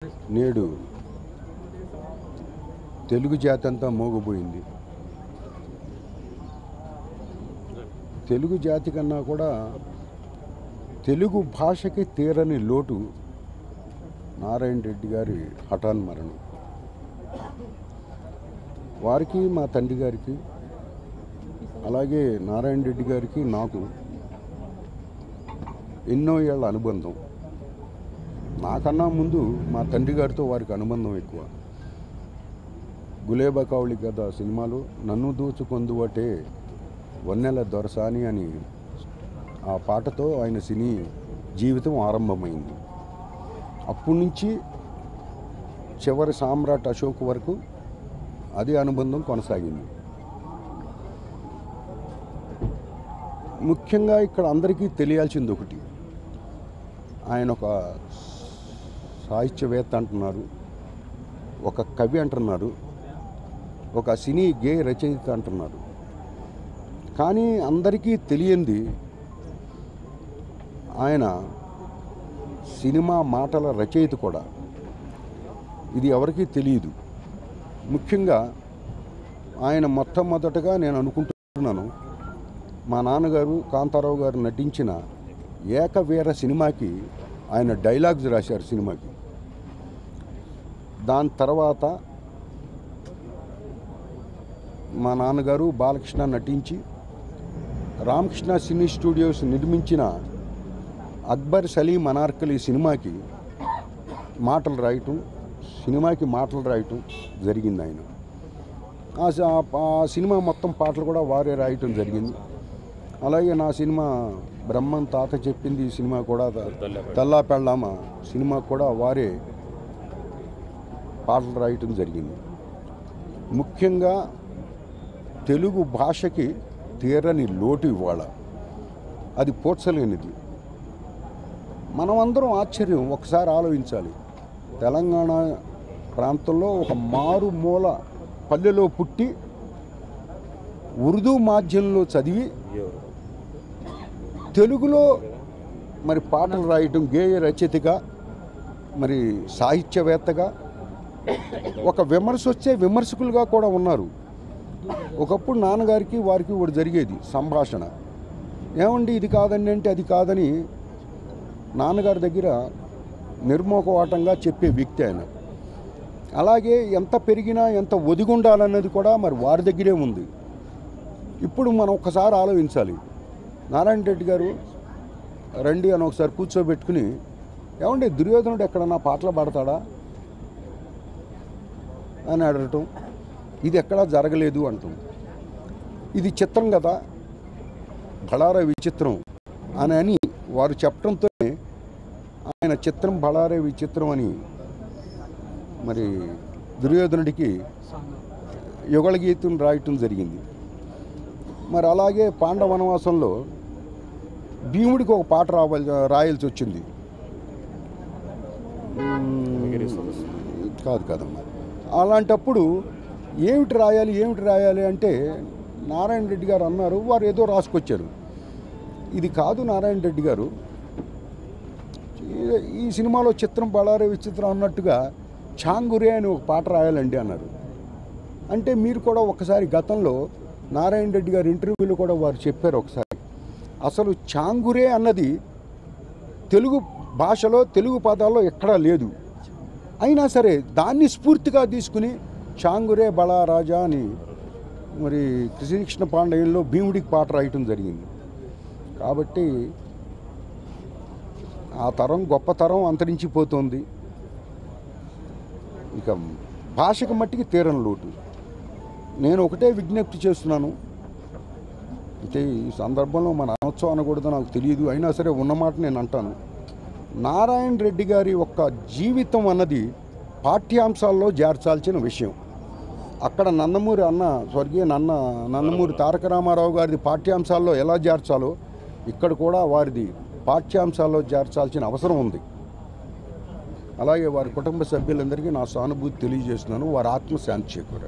నేడు తెలుగు జాతి అంతా మోగబోయింది. తెలుగు జాతి కన్నా కూడా తెలుగు భాషకి తీరని లోటు నారాయణ రెడ్డి గారి హఠాన్ మరణం. వారికి మా తండ్రి గారికి అలాగే నారాయణ రెడ్డి గారికి నాకు ఎన్నో ఏళ్ల అనుబంధం. నాకన్నా ముందు మా తండ్రి గారితో వారికి అనుబంధం ఎక్కువ. గులేబా కావళి గద సినిమాలో నన్ను దోచుకొందువటే వన్నెల దొరసాని అని ఆ పాటతో ఆయన సినీ జీవితం ఆరంభమైంది. అప్పటి నుంచి చివరి సామ్రాట్ అశోక్ వరకు అదే అనుబంధం కొనసాగింది. ముఖ్యంగా ఇక్కడ అందరికీ తెలియాల్సింది ఒకటి, ఆయన ఒక సాహిత్యవేత్త అంటున్నారు, ఒక కవి అంటున్నారు, ఒక సినీ గేయ రచయిత అంటున్నారు. కానీ అందరికీ తెలియంది ఆయన సినిమా మాటల రచయిత కూడా. ఇది ఎవరికీ తెలియదు. ముఖ్యంగా ఆయన మొట్టమొదటగా నేను అనుకుంటున్నాను, మా నాన్నగారు కాంతారావు గారు నటించిన ఏకవీర సినిమాకి ఆయన డైలాగ్స్ రాశారు సినిమాకి. దాని తర్వాత మా నాన్నగారు బాలకృష్ణ నటించి రామకృష్ణ సినీ స్టూడియోస్ నిర్మించిన అక్బర్ సలీం అనార్కలి సినిమాకి మాటలు రాయటం, సినిమాకి మాటలు రాయటం జరిగింది. ఆయన ఆ సినిమా మొత్తం పాటలు కూడా వారే రాయటం జరిగింది. అలాగే నా సినిమా బ్రహ్మం తాత చెప్పింది ఈ సినిమా కూడా, తల్లా పెళ్ళామ సినిమా కూడా వారే పాటలు రాయటం జరిగింది. ముఖ్యంగా తెలుగు భాషకి తీరని లోటు ఇవాళ, అది పోడ్చలేనిది. మనమందరం ఆశ్చర్యం ఒకసారి ఆలోచించాలి. తెలంగాణ ప్రాంతంలో ఒక మారుమూల పల్లెలో పుట్టి ఉర్దూ మాధ్యమంలో చదివి తెలుగులో మరి పాటలు రాయటం, గేయ రచయితగా, మరి సాహిత్యవేత్తగా, ఒక విమర్శ వచ్చే విమర్శకులుగా కూడా ఉన్నారు. ఒకప్పుడు నాన్నగారికి వారికి ఒకటి జరిగేది సంభాషణ, ఏమండి ఇది కాదండి అంటే అది కాదని నాన్నగారి దగ్గర నిర్మోహమాటంగా చెప్పే వ్యక్తి ఆయన. అలాగే ఎంత పెరిగినా ఎంత ఒదిగుండాలన్నది కూడా మరి వారి దగ్గరే ఉంది. ఇప్పుడు మనం ఒకసారి ఆలోచించాలి. నారాయణ రెడ్డి గారు రండి అని ఒకసారి కూర్చోబెట్టుకుని, ఏమండి దుర్యోధనుడు ఎక్కడన్నా పాటలు పాడతాడా అని అడగటం, ఇది ఎక్కడా జరగలేదు అంటాం. ఇది చిత్రం కదా, బళారే విచిత్రం అని వారు చెప్పడంతోనే ఆయన చిత్రం బళారే విచిత్రం అని మరి దుర్యోధనుడికి యుగళ గీతం రాయటం జరిగింది. మరి అలాగే పాండవ వనవాసంలో భీముడికి ఒక పాట రాయాల్సి వచ్చింది. కాదమ్మా. అలాంటప్పుడు ఏమిటి రాయాలి అంటే నారాయణ రెడ్డి గారు అన్నారు, వారు ఏదో రాసుకొచ్చారు. ఇది కాదు నారాయణ రెడ్డి గారు, ఈ సినిమాలో చిత్రం బళారే విచిత్రం అన్నట్టుగా చాంగురే అని ఒక పాట రాయాలండి అన్నారు. అంటే మీరు కూడా ఒకసారి గతంలో నారాయణ రెడ్డి గారి ఇంటర్వ్యూలో కూడా వారు చెప్పారు ఒకసారి, అసలు చాంగురే అన్నది తెలుగు భాషలో తెలుగు పదాల్లో ఎక్కడా లేదు. అయినా సరే దాన్ని స్ఫూర్తిగా తీసుకుని చాంగురే బళా రాజా అని మరి శ్రీకృష్ణ పాండయంలో భీముడికి పాట రాయటం జరిగింది. కాబట్టి ఆ తరం గొప్ప తరం అంతరించిపోతుంది. ఇక భాషకు మట్టికి తీరని లోటు. నేను ఒకటే విజ్ఞప్తి చేస్తున్నాను, అంటే ఈ సందర్భంలో మన అనొచ్చో అనకూడదో నాకు తెలియదు, అయినా సరే ఉన్నమాట నేను అంటాను. నారాయణ రెడ్డి గారి యొక్క జీవితం అన్నది పాఠ్యాంశాల్లో చేర్చాల్సిన విషయం. అక్కడ నందమూరి స్వర్గీయ నందమూరి తారక రామారావు గారిది పాఠ్యాంశాల్లో ఎలా చేర్చాలో ఇక్కడ కూడా వారిది పాఠ్యాంశాల్లో చేర్చాల్సిన అవసరం ఉంది. అలాగే వారి కుటుంబ సభ్యులందరికీ నా సానుభూతి తెలియజేస్తున్నాను. వారి ఆత్మశాంతి చేకూరాలి.